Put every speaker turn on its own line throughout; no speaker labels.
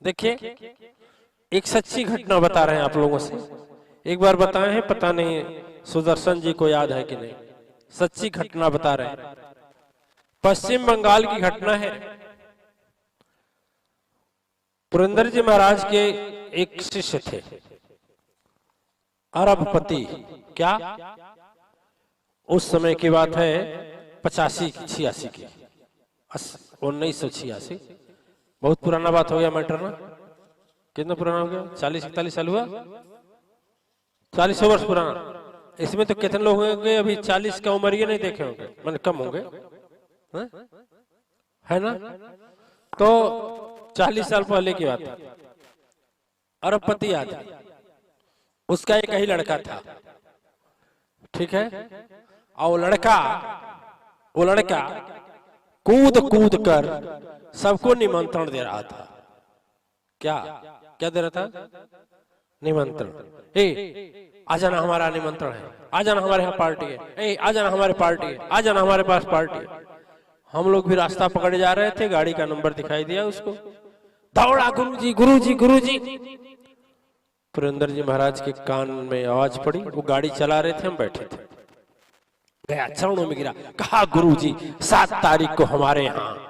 देखिए, एक सच्ची घटना बता रहे हैं आप लोगों से। एक बार बताए हैं, पता नहीं सुदर्शन जी को याद है कि नहीं। सच्ची घटना बता रहे हैं, पश्चिम बंगाल की घटना है। पुरंदर जी महाराज के एक शिष्य थे, अरबपति। क्या? उस समय की बात है, 85-86 की, 1986। बहुत पुराना बात हो गया मैटर ना। कितना पुराना हो गया? 40-41 साल हुआ, 40 वर्ष पुराना। इसमें तो कितने लोग होंगे अभी 40 का उम्र ये नहीं देखे होंगे, मतलब कम होंगे, है ना? तो 40 साल पहले की बात है। अरबपति आदमी, उसका एक ही लड़का था, ठीक है। और वो लड़का कूद कूद कर सबको निमंत्रण दे रहा था। क्या दे रहा था? निमंत्रण। आ जाना, हमारा निमंत्रण है, आ जाना, हमारे यहाँ पार्टी है, आ जाना, हमारे पार्टी है, आ जाना, हमारे पास पार्टी है। हम लोग भी रास्ता पकड़े जा रहे थे, गाड़ी का नंबर दिखाई दिया उसको, दौड़ा, गुरुजी गुरुजी गुरुजी। पुरंदर जी महाराज के कान में आवाज पड़ी, वो गाड़ी चला रहे थे, हम बैठे थे। गया, चरणों में गिरा, कहा गुरुजी 7 तारीख को हमारे यहाँ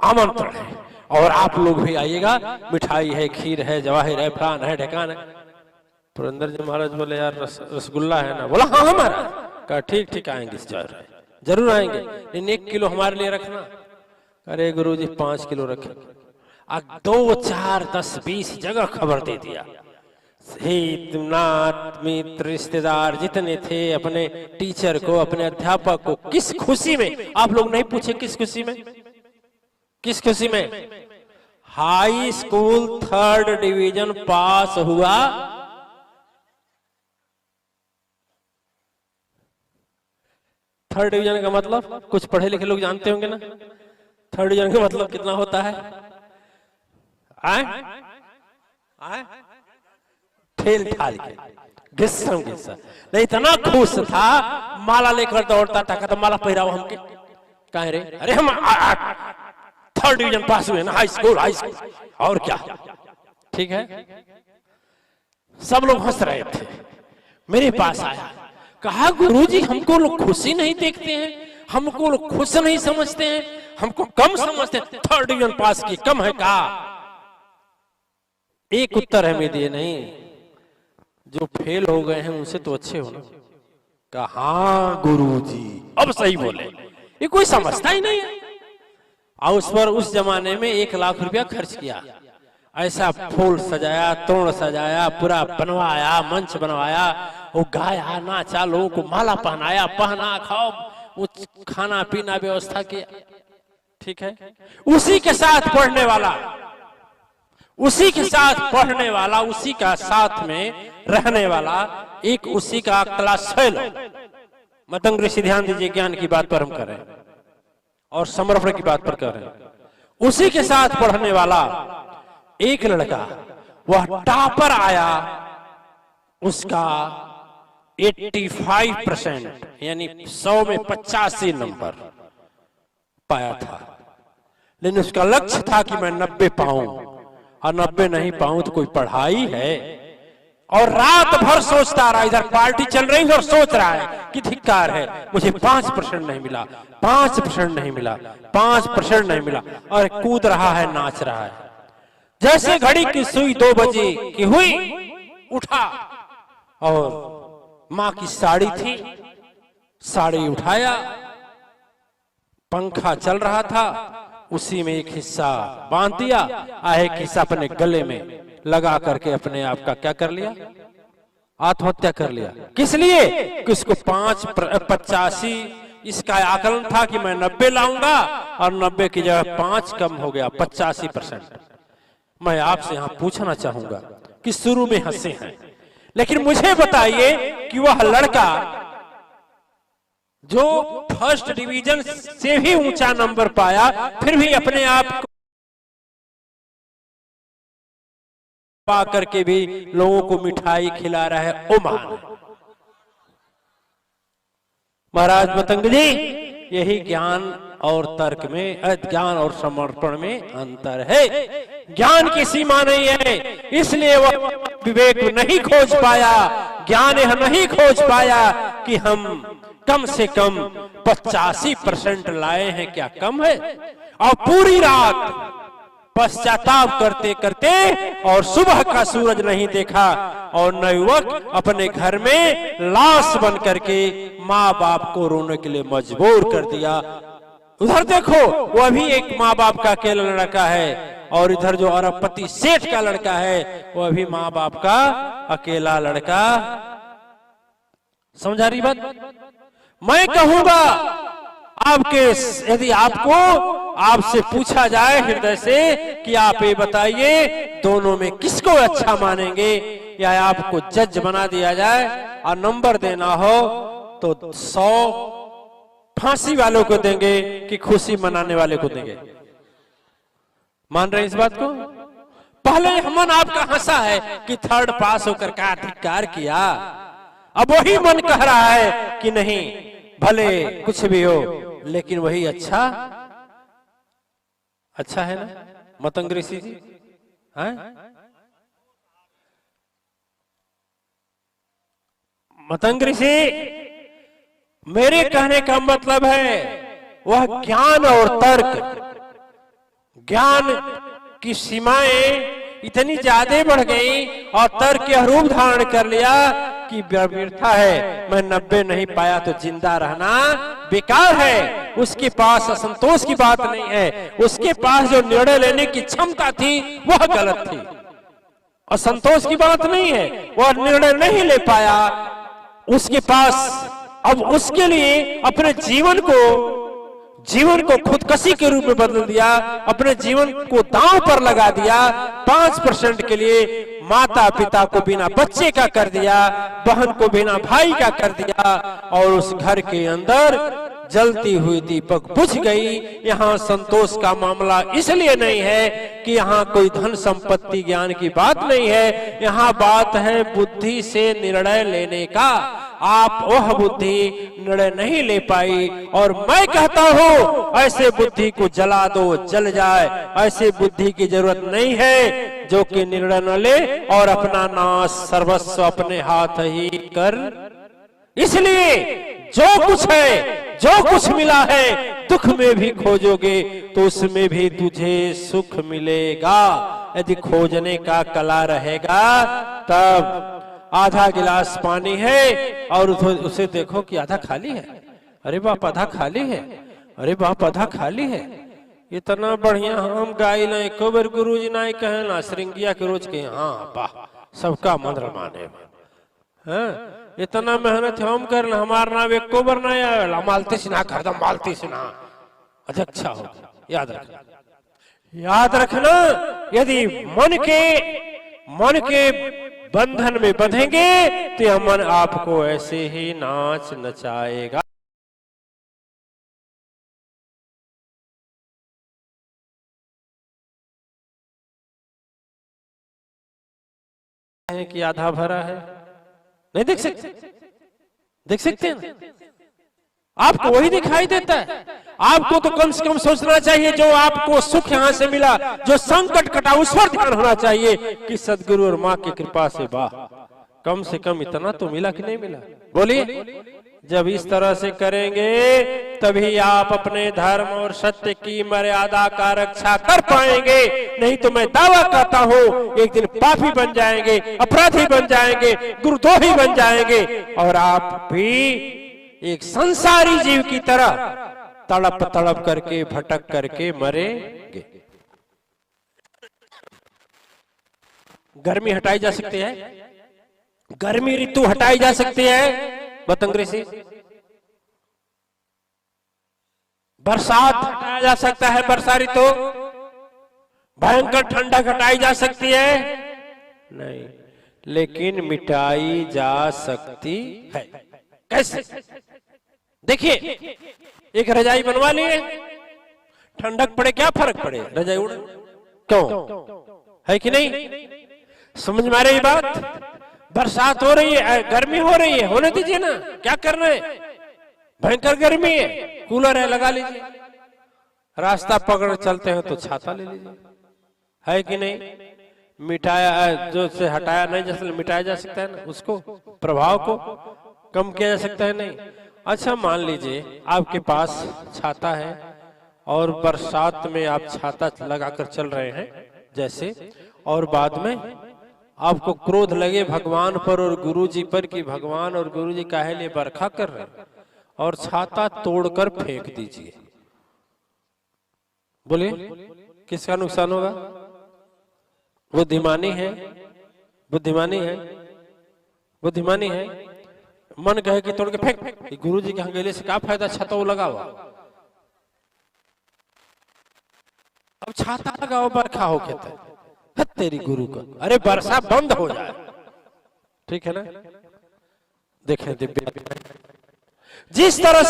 आमंत्रण है और आप लोग भी आइएगा, मिठाई है, खीर है, जवाहिर है, फलान है, ढकान है। पुरंदर जी महाराज बोले, यार रसगुल्ला है ना? बोला हाँ हमारा। कहा ठीक आएंगे, जरूर आएंगे, लेकिन 1 किलो हमारे लिए रखना। अरे गुरुजी 5 किलो रखे। 2, 4, 10, 20 जगह खबर दे दिया। नात मित्र रिश्तेदार जितने थे, अपने टीचर को, अपने अध्यापक को। किस खुशी में? आप लोग नहीं पूछे किस खुशी में? किस खुशी में? High school 3rd division pass हुआ। थर्ड डिवीजन का मतलब कुछ पढ़े लिखे लोग जानते होंगे ना। 3rd डिवीजन का मतलब कितना होता है? ठेल ठाल के, घिस्सा। नहीं, इतना खुश था, माला लेकर दौड़ता था, कहता माला पहराओ हमके। कहे रे? अरे हम 3rd डिवीजन पास हुए ना, हाई स्कूल। और क्या? ठीक है। सब लोग हंस रहे थे। मेरे पास आया, कहा गुरुजी हमको लोग खुशी नहीं देखते हैं, हमको लोग खुश नहीं समझते हैं, हमको कम समझते हैं। 3rd डिवीजन पास की कम है का? एक उत्तर हमें दिए, नहीं, जो फेल हो गए हैं उनसे तो अच्छे हो ना। कहा हाँ गुरुजी, अब सही बोले। ये कोई समझता ही नहीं है। और उस पर उस जमाने में 1 लाख रुपया खर्च किया। ऐसा फूल सजाया, तोड़ सजाया, पूरा बनवाया, मंच बनवाया, वो गाया, नाचा, लोगों को माला पहनाया, पहना खाओ, खाना पीना व्यवस्था किया, ठीक है। उसी के साथ पढ़ने वाला, उसी के साथ पढ़ने वाला, उसी का साथ में रहने वाला, एक उसी का क्लास फेल। मतंग ऋषि, ध्यान दीजिए, ज्ञान की बात पर हम कर रहे हैं और समर्पण की बात पर कर रहे हैं। उसी के साथ पढ़ने वाला एक लड़का, वह टॉपर आया, उसका 85% यानी 100 में 85 नंबर पाया था। लेकिन उसका लक्ष्य था कि मैं 90 पाऊं, और 90 नहीं पाऊं तो कोई पढ़ाई है। और रात भर सोचता रहा, इधर पार्टी चल रही है और सोच रहा है कि धिक्कार है, मुझे 5% नहीं मिला, 5% नहीं मिला, 5% नहीं मिला, और कूद रहा है, नाच रहा है। जैसे घड़ी की सुई 2 बजे की हुई, उठा और माँ की साड़ी थी, साड़ी उठाया, पंखा चल रहा था, उसी में एक हिस्सा बांध दिया, एक हिस्सा अपने गले में लगा करके अपने आप का क्या कर लिया? आत्महत्या कर लिया। किस लिए? कि उसको 85 इसका आकलन था कि मैं 90 लाऊंगा, और 90 की जगह 5 कम हो गया, 85%। मैं आपसे यहाँ पूछना चाहूंगा कि शुरू में हंसे हैं, लेकिन मुझे बताइए कि वह लड़का जो 1st डिवीजन से भी ऊंचा नंबर पाया, फिर भी अपने आप को पा करके भी लोगों को मिठाई खिला रहा है, ओ महान महाराज मतंग जी। यही ज्ञान और तर्क में, ज्ञान और समर्पण में अंतर है। ज्ञान की सीमा नहीं है, इसलिए वह विवेक नहीं खोज पाया, ज्ञान यह नहीं खोज पाया कि हम कम से कम 85% लाए हैं, क्या कम है? और पूरी रात पश्चाताप करते करते और सुबह का सूरज नहीं देखा और नवयुवक अपने घर में लाश बन करके माँ बाप को रोने के लिए मजबूर कर दिया। उधर देखो, वह भी एक माँ बाप का अकेला लड़का है, और इधर जो अरबपति सेठ का लड़का है वह भी माँ बाप का अकेला लड़का। समझा रही बात? मैं कहूंगा आपके, यदि आपसे पूछा जाए हृदय से कि आप ये बताइए दोनों में किसको अच्छा मानेंगे, या आपको जज बना दिया जाए और नंबर देना हो तो 100 फांसी वालों को देंगे कि खुशी मनाने वाले को देंगे? मान रहे हैं इस बात को? पहले मन आपका हंसा है कि थर्ड पास होकर का अधिकार किया, अब वही मन कह रहा है कि नहीं, भले कुछ भी हो लेकिन वही अच्छा है ना। मतंग ऋषि जी हैं? मतंग ऋषि, मेरे कहने का मतलब है वह ज्ञान और तर्क, ज्ञान की सीमाएं इतनी ज्यादा बढ़ गई और तर्क यह रूप धारण कर लिया कि व्यर्था है, मैं 90 नहीं पाया तो जिंदा रहना बेकार है। उसके पास असंतोष की बात नहीं है, उसके पास जो निर्णय लेने की क्षमता थी वह गलत थी। असंतोष की बात नहीं है, वह निर्णय नहीं ले पाया, उसके पास अब उसके लिए अपने जीवन को खुदकशी के रूप में बदल दिया, अपने जीवन को दांव पर लगा दिया। 5% के लिए माता पिता को बिना बच्चे का कर दिया, बहन को बिना भाई का कर दिया, और उस घर के अंदर जलती हुई दीपक बुझ गई। यहाँ संतोष का मामला इसलिए नहीं है कि यहाँ कोई धन संपत्ति ज्ञान की बात नहीं है, यहाँ बात है बुद्धि से निर्णय लेने का। आप वह बुद्धि निर्णय नहीं ले पाई, और मैं कहता हूँ ऐसे बुद्धि को जला दो, जल जाए। ऐसे बुद्धि की जरूरत नहीं है जो कि निर्णय न ले और अपना नाश सर्वस्व अपने हाथ ही कर। इसलिए जो कुछ है, जो कुछ मिला है, दुख में भी खोजोगे तो उसमें भी तुझे सुख मिलेगा। यदि खोजने का कला रहेगा तब आधा गिलास पानी है और उसे देखो कि आधा खाली है, अरे बाप आधा खाली है, अरे बाप आधा खाली है। इतना बढ़िया हम गाई ना एको बार गुरु जी ना कहे ना श्रृंगिया के रोज के, हाँ वाह सबका मंत्र माने, इतना मेहनत हम कर हमार नाम एको बार ना आवेला, मालती सिन्हा कर मालती सिन्हा अध्यक्षा हो। याद रखना यदि मन के बंधन में बंधेंगे तो यह मन आपको ऐसे ही नाच नचाएगा। कि आधा भरा है, नहीं देख सकते हैं? आपको वही दिखाई देता है। आपको तो कम से कम सोचना चाहिए जो आपको सुख यहाँ से मिला, जो संकट कटा, उस पर ध्यान होना चाहिए कि सदगुरु और माँ की कृपा से वाह कम से कम इतना तो मिला कि नहीं मिला। बोलिए, जब इस तरह से करेंगे तभी आप अपने धर्म और सत्य की मर्यादा का रक्षा कर पाएंगे। नहीं तो मैं दावा करता हूँ एक दिन पापी बन जाएंगे, अपराधी बन जाएंगे, गुरुद्रोही बन जाएंगे, और आप भी एक संसारी जीव की तरह तड़प तड़प करके भटक करके मरेंगे। गर्मी हटाई जा सकती है, गर्मी ऋतु हटाई जा सकती है मतंग ऋषि। बरसात हटाया जा सकता है, वर्षा ऋतु। भयंकर ठंडक हटाई जा सकती है नहीं, लेकिन मिटाई जा सकती है। कैसे? देखिए, एक रजाई बनवा लिए, ठंडक पड़े क्या फर्क पड़े, रजाई उड़ क्यों, है कि नहीं? समझ में आ रही बात? बरसात हो रही है, गर्मी हो रही है, होने दीजिए ना, क्या करना है? भयंकर गर्मी है, कूलर है लगा लीजिए, रास्ता पकड़ चलते हैं तो छाता ले लीजिए, है कि नहीं? मिटाया जो से हटाया नहीं जैसे मिटाया जा सकता है ना, उसको प्रभाव को कम किया जा सकता है नहीं। अच्छा मान लीजिए आपके पास छाता है और बरसात में आप छाता लगाकर चल रहे हैं जैसे, और बाद में आपको क्रोध लगे भगवान पर और गुरुजी पर कि भगवान और गुरुजी काहे लिए बरखा कर रहे हैं, और छाता तोड़कर फेंक दीजिए, बोलिए किसका नुकसान होगा? बुद्धिमानी है, बुद्धिमानी है, बुद्धिमानी है। मन कहे कि तोड़ के फेंक, गुरुजी के हंगेले से क्या फायदा, छाता वो लगाओ। अब छाता लगाओ बरखा हो कहते हैं तेरी गुरु का, अरे वर्षा बंद हो जाए, ठीक है ना? देखें दिव्य, जिस तरह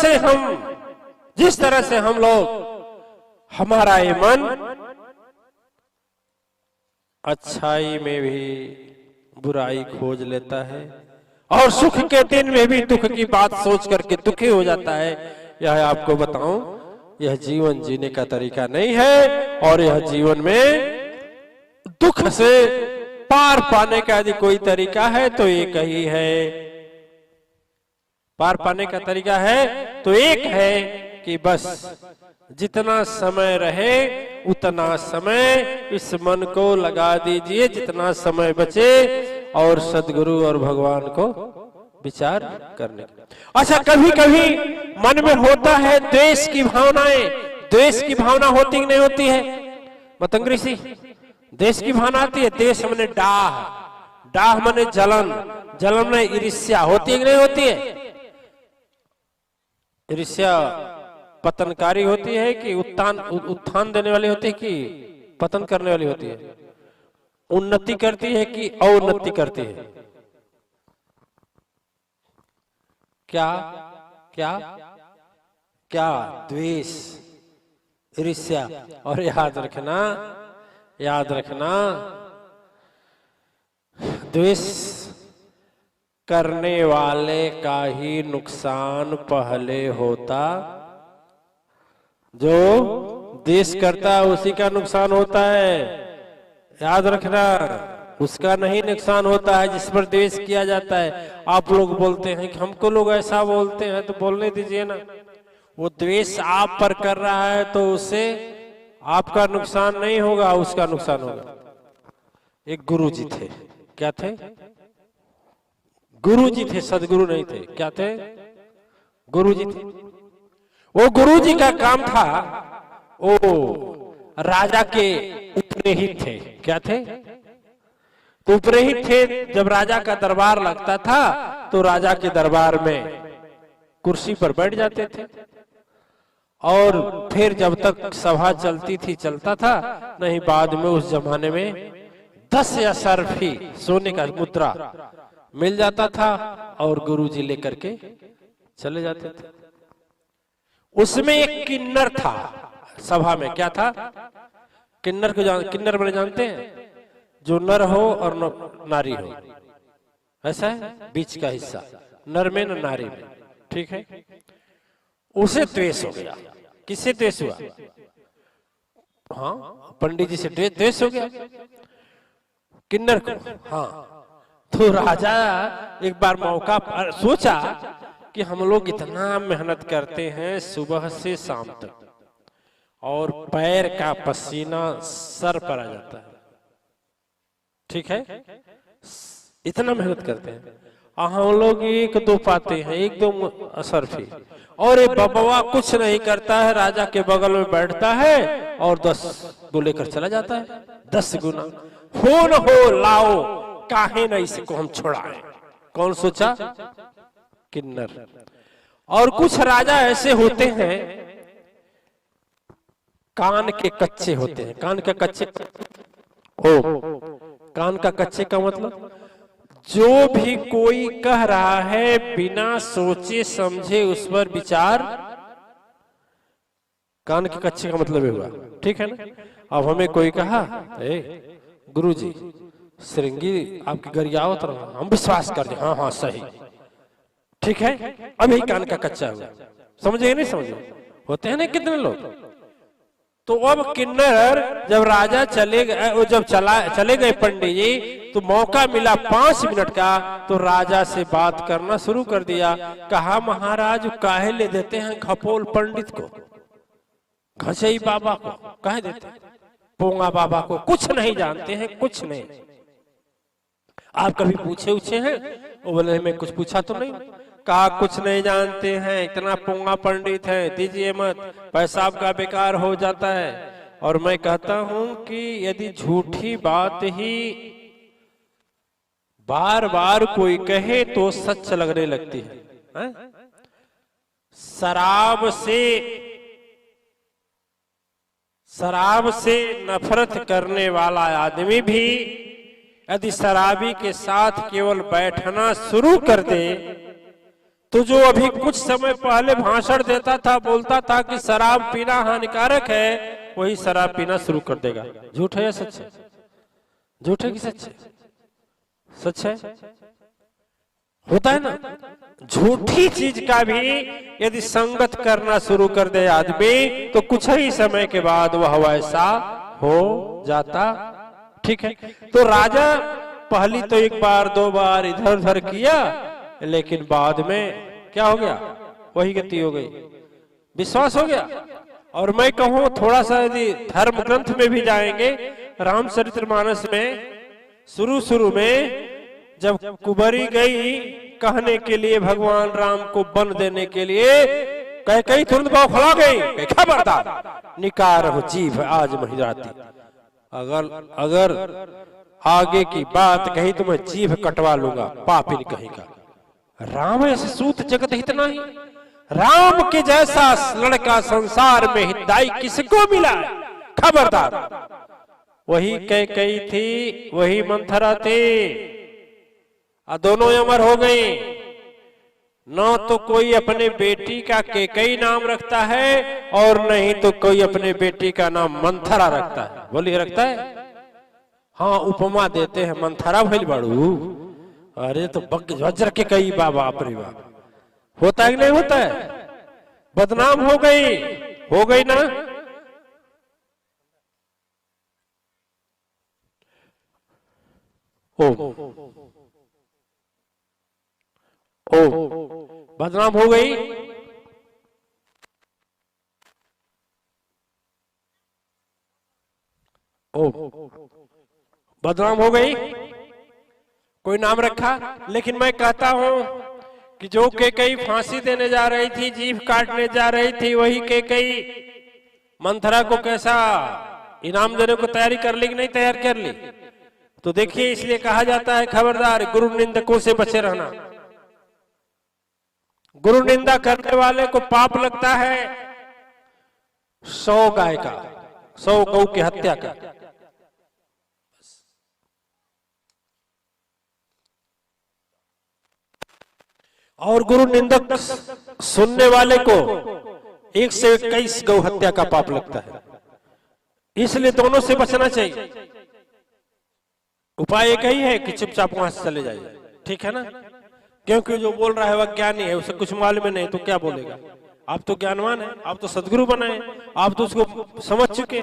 से हम लोग, हमारा ये मन अच्छाई में भी बुराई खोज लेता है और सुख के दिन में भी दुख की बात सोच करके दुखी हो जाता है। यह आपको बताऊं, यह जीवन जीने का तरीका नहीं है, और यह जीवन में दुख से पार पाने का यदि कोई तरीका है तो एक ही है। पार पाने का तरीका है तो एक है कि बस जितना समय रहे उतना समय इस मन को लगा दीजिए, जितना समय बचे, और सदगुरु और भगवान को विचार करने। अच्छा कभी कभी मन में होता है द्वेष की भावनाएं, द्वेष की भावना होती कि नहीं होती है मतंग ऋषि? द्वेष की भावना आती है। द्वेष माने डाह, डाह माने जलन, जलन में ईर्ष्या होती है कि नहीं होती है? ईर्ष्या पतनकारी होती है कि उत्थान देने वाली होती है कि पतन करने वाली होती है? उन्नति करती है कि अवनति करती है? क्या क्या क्या? द्वेष, ईर्ष्या। और याद रखना, याद रखना, द्वेष करने वाले का ही नुकसान पहले होता, जो द्वेष करता है उसी का नुकसान होता है। याद रखना, उसका नहीं नुकसान होता है जिस पर द्वेष किया जाता है। आप लोग बोलते हैं कि हमको लोग ऐसा बोलते हैं, तो बोलने दीजिए ना। वो द्वेष आप पर कर रहा है तो उससे आपका नुकसान नहीं होगा, उसका नुकसान होगा। एक गुरुजी थे, क्या थे? गुरुजी थे, सदगुरु नहीं थे। क्या थे? गुरुजी थे। वो गुरुजी का काम था, वो राजा के उपरहित थे। क्या थे? तो उपरहित थे। जब राजा का दरबार लगता था तो राजा के दरबार में कुर्सी पर बैठ जाते थे, और फिर जब तक सभा चलती थी चलता था, नहीं बाद में उस जमाने में 10 या सर्फी सोने का मुद्रा मिल जाता था और गुरुजी लेकर के चले जाते थे। उसमें एक किन्नर था सभा में। क्या था? किन्नर को किन्नर बड़े जानते हैं? जो नर हो और नारी हो, ऐसा है बीच का हिस्सा, नर में न नारी में, ठीक है? उसे द्वेष हो गया। किससे द्वेष हुआ? हाँ, पंडित जी से द्वेष हो गया, किन्नर को। हाँ, तो राजा एक बार मौका सोचा कि हम लोग इतना मेहनत करते हैं सुबह से शाम तक, और पैर का पसीना सर पर आ जाता है, ठीक है? इतना मेहनत करते हैं, हम लोग एक दो पाते हैं, एक दो असरफी, और ये बबवा कुछ नहीं करता है, राजा के बगल में बैठता है और 10 को लेकर चला जाता है। 10 गुना हो न हो लाओ, काहे न इसको हम छुड़ाएं। कौन सोचा? किन्नर। और कुछ राजा ऐसे होते हैं कान के कच्चे होते हैं। कान के कच्चे, कान का कच्चे का मतलब जो भी कोई कह रहा है बिना सोचे समझे उस पर विचार, कान के कच्चे का मतलब ये हुआ, ठीक है ना? अब हमें कोई कहा, गुरुजी श्रृंगी आपकी गरियावत रहा, हम विश्वास कर दे, हाँ हाँ सही, ठीक है? अभी कान का कच्चा हुआ, समझे नहीं समझे? होते हैं ना कितने लोग, तो अब किन्नर जब राजा चले गए, वो जब चले गए पंडित जी, तो मौका मिला 5 मिनट का, तो राजा से बात करना शुरू कर दिया। कहा महाराज काहे ले देते हैं खपोल पंडित को, घसई बाबा को काहे देते हैं, पोंगा बाबा को कुछ नहीं जानते हैं, कुछ नहीं। आप कभी पूछे उछे हैं? वो बोले मैं कुछ पूछा तो नहीं। कहा कुछ नहीं जानते हैं, इतना पोंगा पंडित है, दीजिए मत, पैसा आपका बेकार हो जाता है। और मैं कहता हूं कि यदि झूठी बात ही बार बार कोई कहे तो सच लगने लगती है। शराब से नफरत करने वाला आदमी भी यदि शराबी के साथ केवल बैठना शुरू कर दे, तो जो अभी कुछ समय पहले भाषण देता था, बोलता था कि शराब पीना हानिकारक है, वही शराब पीना शुरू कर देगा। झूठ है या सच है? झूठ है कि सच है? सच है। होता है ना, झूठी चीज का भी यदि संगत करना शुरू कर दे आदमी, तो कुछ ही समय के बाद वह वैसा हो जाता। ठीक है। तो राजा पहली तो 1 बार 2 बार इधर उधर किया, लेकिन बाद में क्या हो गया, वही गति हो गई, विश्वास हो गया। और मैं कहूं थोड़ा सा यदि धर्म ग्रंथ में भी जाएंगे, रामचरितमानस में शुरू में जब कुबरी गई कहने के लिए भगवान राम को वन देने के लिए, कई तुरंत बौखला गई, खबरदार निकार हो जीभ आज महिराती, अगर आगे की बात कही तो मैं जीभ कटवा लूंगा, पापिन कहेगा। राम ऐसे सूत जगत हितना ही, राम के जैसा लड़का संसार में हितदाई किसको मिला, खबरदार। वही कैकेयी थी, वही मंथरा थी, दोनों अमर हो गई। न तो कोई अपने बेटी का कैकेयी नाम रखता है, और नहीं तो कोई अपने बेटी का नाम मंथरा रखता है। बोलिए रखता है? हाँ, उपमा देते हैं, मंथरा भइल बाड़ू, अरे तो वज्र के कई बाबा, अपने बाप। होता है कि नहीं होता है? बदनाम हो गई ना। ओ बदनाम हो गई। बदनाम हो गई, कोई नाम रखा। लेकिन मैं कहता हूं कि जो कैकेयी फांसी देने जा रही थी, जीभ काटने जा रही थी, वही कैकेयी मंथरा को कैसा इनाम देने को तैयारी कर ली कि नहीं तैयार कर ली? तो देखिए, इसलिए कहा जाता है खबरदार, गुरु निंदकों से बचे रहना। गुरु निंदा करने वाले को पाप लगता है 100 गाय का, 100 गौ की हत्या का। और गुरु निंदक सुनने वाले को 1 से 21 गौ हत्या का पाप लगता है। इसलिए दोनों से बचना चाहिए। उपाय एक ही है कि चुपचाप वहां से चले जाइए, ठीक है ना? क्योंकि जो बोल रहा है वह ज्ञानी है, उसे कुछ मालूम नहीं, तो क्या बोलेगा? आप तो ज्ञानवान है, आप तो सदगुरु बनाए, आप तो उसको समझ चुके।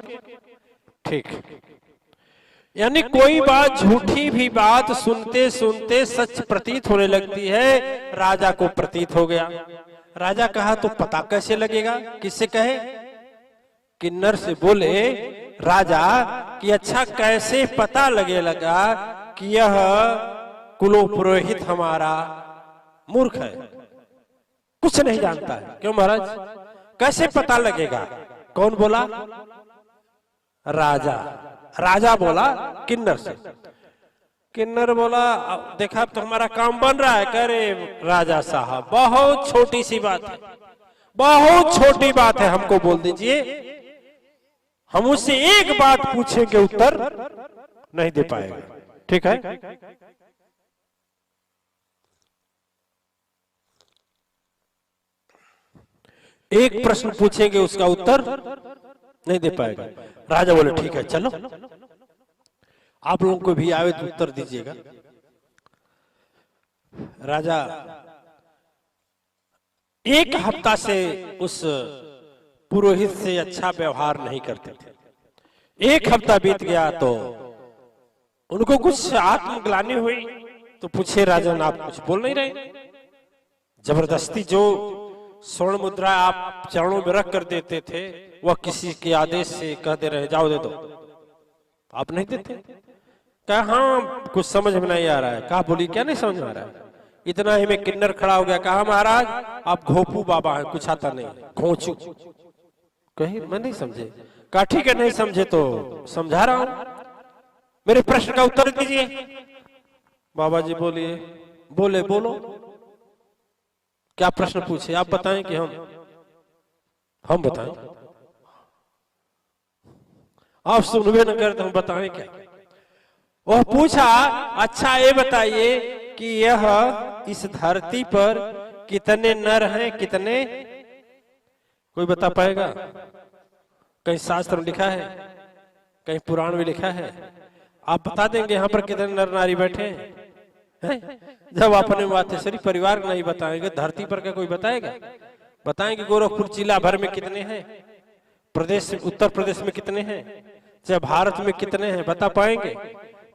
ठीक, यानी कोई बात, झूठी भी बात सुनते सुनते सच प्रतीत होने लगती है। राजा को प्रतीत हो गया। राजा कहा तो पता कैसे लगेगा? किससे कहे? किन्नर से बोले राजा कि अच्छा कैसे पता लगा कि यह कुलो पुरोहित हमारा मूर्ख है, कुछ नहीं जानता है। क्यों महाराज, कैसे पता लगेगा? कौन बोला? राजा। राजा बोला किन्नर से। किन्नर बोला देखा तो हमारा काम बन रहा है। कह रे राजा साहब, बहुत छोटी सी बात है, बहुत छोटी बात है, हमको बोल दीजिए। हम उससे एक बात पूछेंगे, उत्तर नहीं दे पाएगा, ठीक है? एक प्रश्न पूछेंगे, उसका उत्तर नहीं दे पाएगा। राजा बोले ठीक है, चलो आप लोगों को भी आवे तो उत्तर दीजिएगा। राजा 1 हफ्ता से उस पुरोहित से अच्छा व्यवहार नहीं करते थे। एक हफ्ता बीत गया तो उनको कुछ आत्मग्लानि हुई, तो पूछे राजन आप कुछ बोल नहीं रहे? जबरदस्ती जो स्वर्ण मुद्रा आप चरणों में रख कर देते थे वह किसी के आदेश से कहते रहे जाओ दे दो, आप नहीं देते? कहा हाँ कुछ समझ में नहीं आ रहा है। कहा बोली क्या नहीं समझ में आ रहा है? इतना ही में किन्नर खड़ा हो गया। कहा महाराज आप घोपू बाबा हैं, कुछ आता नहीं, घोंचू। कही मैं नहीं समझे। कहा ठीक है नहीं समझे तो समझा रहा हूं, मेरे प्रश्न का उत्तर दीजिए। बाबा जी बोलिए। बोले बोलो क्या प्रश्न पूछे? आप बताएं कि हम बताएं? आप सुनबे न करते हम बताएं क्या? वह पूछा अच्छा ये बताइए कि यह इस धरती पर कितने नर हैं, कितने? कोई बता पाएगा? कहीं शास्त्र में लिखा है, कहीं पुराण में लिखा है? आप बता देंगे यहाँ पर कितने नर नारी बैठे हैं? जब अपने मातेश्वरी परिवार नहीं बताएंगे, धरती पर क्या कोई बताएगा? बताएंगे गोरखपुर जिला भर में कितने हैं, प्रदेश उत्तर प्रदेश में कितने हैं, चाहे भारत में कितने हैं, बता पाएंगे?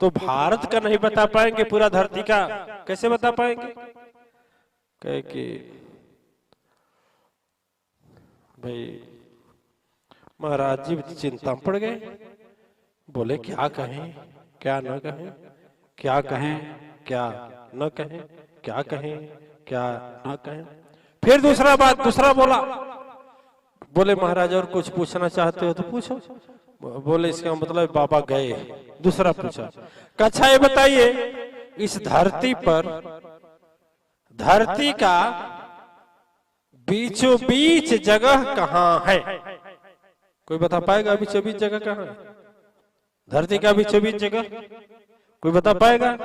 तो भारत का नहीं बता पाएंगे, पूरा धरती का कैसे बता पाएंगे? कहे कि भाई महाराज जी चिंता में पड़ गए। बोले क्या कहें क्या न कहें, क्या कहें क्या न कहें, क्या कहें क्या न कहें। फिर दूसरा बोला। बोले महाराज और कुछ पूछना चाहते हो तो पूछो। बोले इसका मतलब बाबा गए। दूसरा पूछा अच्छा ये बताइए इस धरती पर धरती का बीचों बीच जगह कहाँ है? कोई बता पाएगा बीचों बीच जगह कहाँ है? धरती का बीचों बीच जगह कोई बता पाएगा?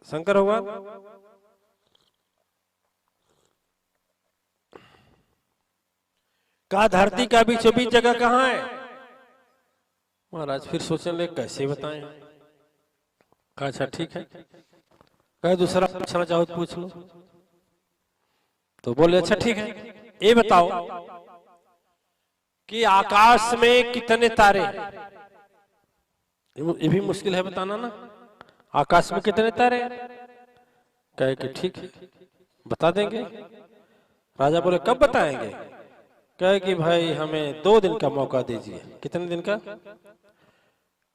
शंकर भगवान। कहा धरती का बीचों बीच जगह कहाँ है? महाराज फिर सोचने लगे कैसे बताएं। कहा अच्छा ठीक है। कहा दूसरा पूछना चाहो तो पूछ लो। तो बोले अच्छा ठीक है ये बताओ कि आकाश में कितने तारे? ये भी मुश्किल है बताना ना। आकाश में कितने तारे? कहे कि ठीक है बता देंगे। राजा बोले कब बताएंगे? कहे कि भाई हमें 2 दिन का मौका दीजिए। कितने दिन का?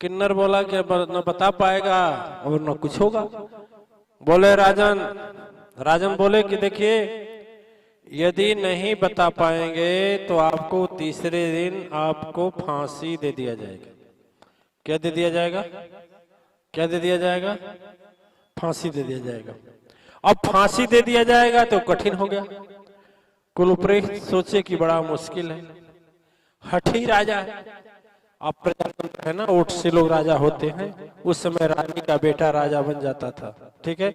किन्नर बोला कि न बता पाएगा और न कुछ होगा। बोले राजन बोले कि देखिए यदि नहीं बता पाएंगे तो आपको तीसरे दिन आपको फांसी दे दिया जाएगा। क्या दे दिया जाएगा? क्या दे दिया जाएगा? फांसी दे दिया जाएगा। अब फांसी दे दिया जाएगा तो कठिन हो गया। कुलपुरोहित सोचे कि बड़ा मुश्किल है, हठी राजा है। अब प्रजातंत्र है ना, ओट से लोग राजा होते हैं। उस समय रानी का बेटा राजा बन जाता था, ठीक है।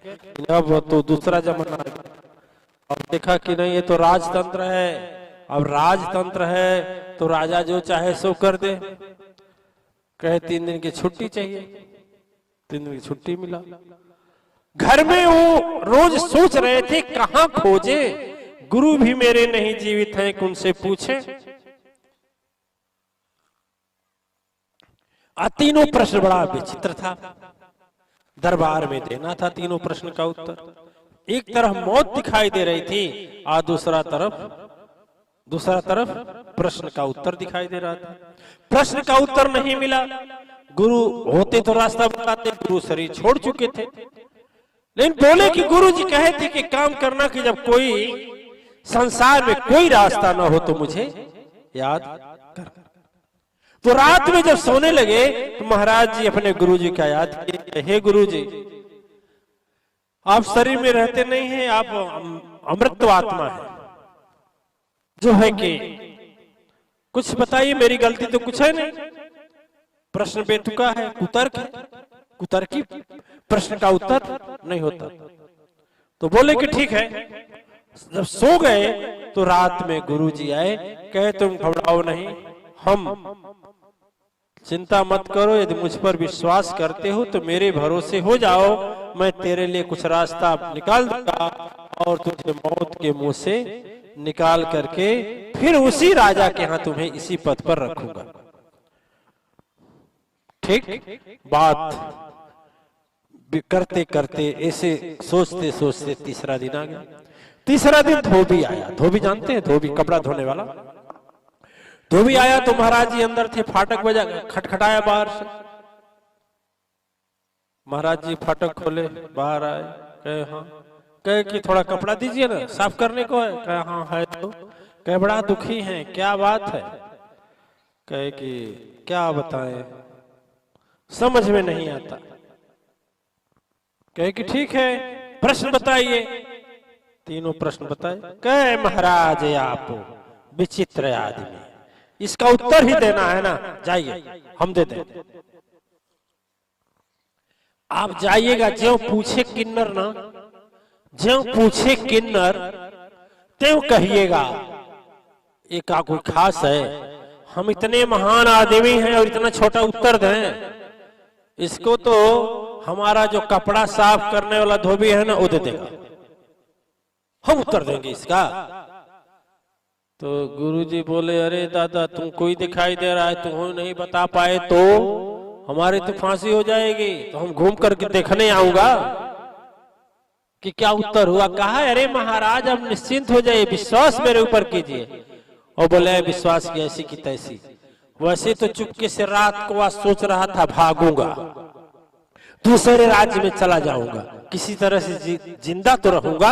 अब तो दूसरा जमाना है। अब देखा कि नहीं ये तो राजतंत्र है। अब राजतंत्र है तो राजा जो चाहे सो कर दे। कहे 3 दिन की छुट्टी चाहिए। 3 दिन की छुट्टी मिला। घर में वो रोज सोच रहे थे कहाँ खोजे, गुरु भी मेरे नहीं जीवित हैं, उनसे पूछे। तीनों प्रश्न बड़ा विचित्र था। दरबार में देना था तीनों प्रश्न का उत्तर। एक तरफ मौत दिखाई दे रही थी और दूसरा तरफ प्रश्न का उत्तर दिखाई दे रहा था। प्रश्न का उत्तर नहीं मिला। गुरु होते तो रास्ता बताते, गुरु शरीर छोड़ चुके थे। लेकिन बोले कि गुरु जी कहे थे कि काम करना कि जब कोई संसार में कोई रास्ता ना हो तो मुझे याद कर। तो रात में जब सोने लगे तो महाराज जी अपने गुरु जी का याद किए। हे गुरु जी आप शरीर में रहते नहीं हैं, आप अमृत आत्मा है जो है कि कुछ बताइए, मेरी गलती तो कुछ है नहीं। प्रश्न बेतुका है, कुतर्की प्रश्न का उत्तर नहीं होता। तो बोले कि ठीक है। जब सो गए तो रात में गुरुजी आए, कहे तुम घबराओ नहीं, हम चिंता मत करो, यदि मुझ पर विश्वास करते हो तो मेरे भरोसे हो जाओ, मैं तेरे लिए कुछ रास्ता निकाल दूंगा और तुझे मौत के मुंह से निकाल करके फिर उसी राजा के यहाँ तुम्हें इसी पद पर रखूंगा। ठीक बात करते करते ऐसे सोचते सोचते तीसरा दिन आ गया। तीसरा दिन धोबी आया। धोबी जानते हैं, धोबी कपड़ा धोने वाला। धोबी आया तो महाराज जी अंदर थे। फाटक बजा, खटखटाया बाहर से। महाराज जी फाटक खोले, बाहर आए। कहे हाँ, कहे कि थोड़ा कपड़ा दीजिए ना, साफ करने को है। कहे हाँ है। तो कहे बड़ा दुखी हैं, क्या बात है? कहे कि क्या बताएं, समझ में नहीं आता। कहे कि ठीक है, प्रश्न बताइए। तीनों प्रश्न बताए। कहे महाराज आप विचित्र आदमी, इसका उत्तर ही देना है ना, जाइए हम दे दें। आप जाइएगा, ज्यों पूछे किन्नर ना, ज्यों पूछे किन्नर त्यों कहिएगा। ये का कोई खास है? हम इतने महान आदमी हैं और इतना छोटा उत्तर दें? इसको तो हमारा जो कपड़ा साफ करने वाला धोबी है ना, वो दे देगा, हम उत्तर देंगे इसका। तो गुरुजी बोले अरे दादा तुमको ही दिखाई दे रहा है, तुम नहीं बता पाए तो हमारी तो फांसी हो जाएगी। तो हम घूम करके देखने आऊंगा कि क्या उत्तर हुआ। कहा अरे महाराज अब निश्चिंत हो जाइए, विश्वास मेरे ऊपर कीजिए। और बोले विश्वास की ऐसी की तैसी। वैसे तो चुपके से रात को आज सोच रहा था भागूंगा, दूसरे राज्य में चला जाऊंगा, किसी तरह से जिंदा तो रहूंगा।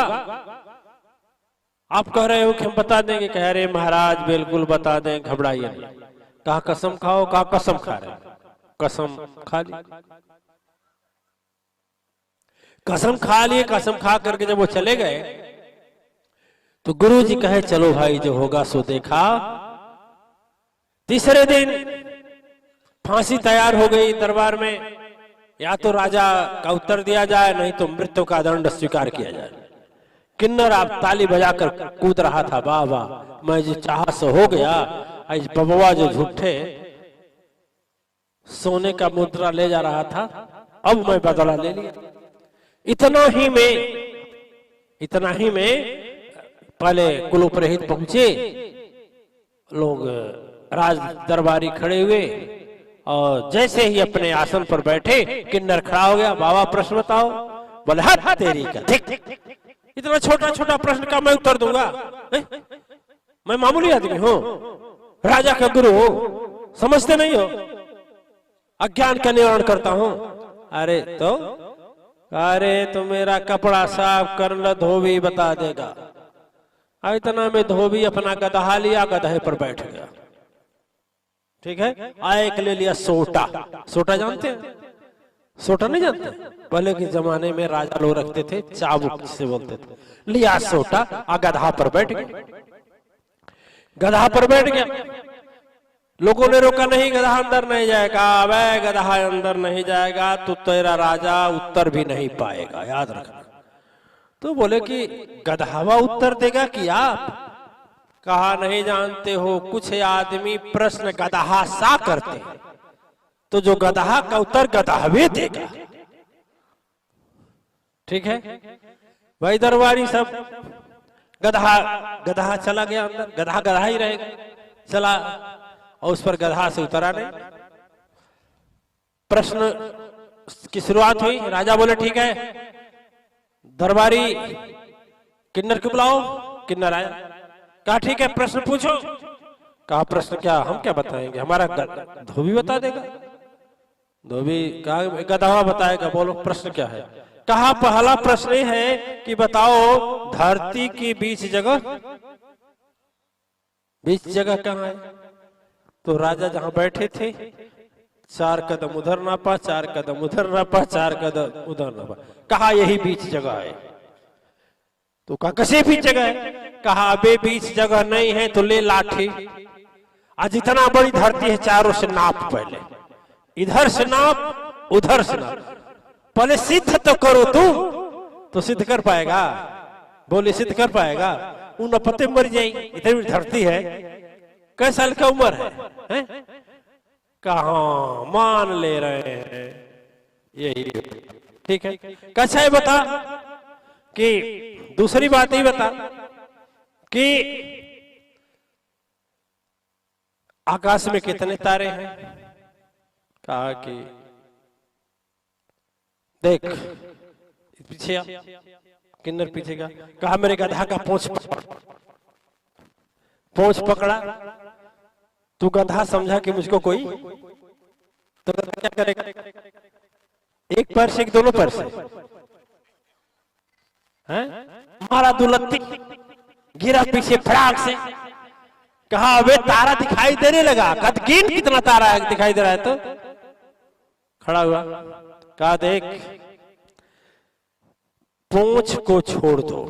आप कह रहे हो कि हम बता देंगे। कह रहे महाराज बिल्कुल बता दें, घबराइए नहीं। कहा कसम खाओ। कहा कसम खा रहे। कसम खा ली। कसम खा लिए। कसम खा करके जब वो चले गए तो गुरु जी कहे चलो भाई जो होगा सो देखा। तीसरे दिन फांसी तैयार हो गई दरबार में। या तो राजा का उत्तर दिया जाए, नहीं तो मृत्यु का दंड स्वीकार किया जाए। किन्नर आप ताली बजाकर कूद रहा था, वाह वाह मैं जो चाहा सो हो गया। आज बबुआ जो झूठे सोने का मुद्रा ले जा रहा था, अब मैं बदला ले लिया। इतना ही में पहले कुलपुरोहित पहुंचे। लोग राज दरबारी खड़े हुए और जैसे ही अपने आसन पर बैठे किन्नर खड़ा हो गया। बाबा प्रश्न बताओ। बोले हट तेरी का, ठीक इतना छोटा छोटा प्रश्न का मैं उत्तर दूंगा? मैं मामूली आदमी हूँ, राजा का गुरु हूँ, समझते नहीं हो? अज्ञान का निवारण करता हूँ। अरे तो मेरा कपड़ा साफ कर लो, धोबी बता देगा। इतना में धोबी अपना गदहा लिया, गदहे पर बैठ गया। ठीक है, आए ले लिया सोटा। सोटा जानते हैं? सोटा नहीं जानते? पहले के जमाने में राजा लोग रखते थे, चाबुक से बोलते थे। लिया सोटा, गदहा पर बैठ गया। गदहा पर बैठ गया। लोगों ने रोका नहीं, गदहा अंदर नहीं जाएगा। अबे गदहा अंदर नहीं जाएगा तो तेरा राजा उत्तर भी नहीं पाएगा, याद रखना। तो बोले कि गदहावा उत्तर देगा कि आप? कहा नहीं जानते हो, कुछ आदमी प्रश्न गदहा सा करते हैं, तो जो गदहा का उत्तर गदहावे देगा। ठीक है भाई, दरबारी सब गदहा चला गया अंदर। गदहा ही रहेगा, चला और उस पर गदहा से उतरा नहीं। प्रश्न की शुरुआत हुई। राजा बोले ठीक है, दरबारी किन्नर को बुलाओ। किन्नर आया। कहा ठीक है प्रश्न पूछो। कहा प्रश्न क्या, हम क्या बताएंगे, हमारा धोबी बता देगा। धोबी कहा गदहा बताएगा, बोलो प्रश्न क्या है। कहा पहला प्रश्न है कि बताओ धरती की बीच जगह कहाँ है? तो राजा जहां बैठे थे 4 कदम उधर नापा, 4 कदम उधर नापा, 4 कदम उधर नापा। कहा यही बीच जगह है। तो कहा कैसे बीच जगह है? कहा अबे बीच जगह नहीं है तो ले लाठी। आज इतना बड़ी धरती है, चारों से नाप, पहले इधर से नाप, उधर से नाप, पहले सिद्ध तो करो तुम। तो सिद्ध कर पाएगा? बोले सिद्ध कर पाएगा? उन पते मर जाएंगे, इतनी धरती है। कै साल का उम्र है? कहा मान ले रहे हैं यही। ठीक है, कैसा है बता कि दूसरी बात ही बता कि आकाश में कितने तारे हैं? कहा कि देख पीछे आ। किन्नर पीछे का कहा मेरे गधा का पूंछ पकड़ा। तू गधा समझा कि मुझको कोई, तो गधा क्या करेगा? एक पैर से, दोनों पैर से हैं? मारा दुलत्ती, गिरा पीछे फटाक से। कहा अबे तारा दिखाई देने लगा। गिन कितना तारा है दिखाई दे रहा है। तो खड़ा हुआ, कहा देख पूंछ को छोड़ दो,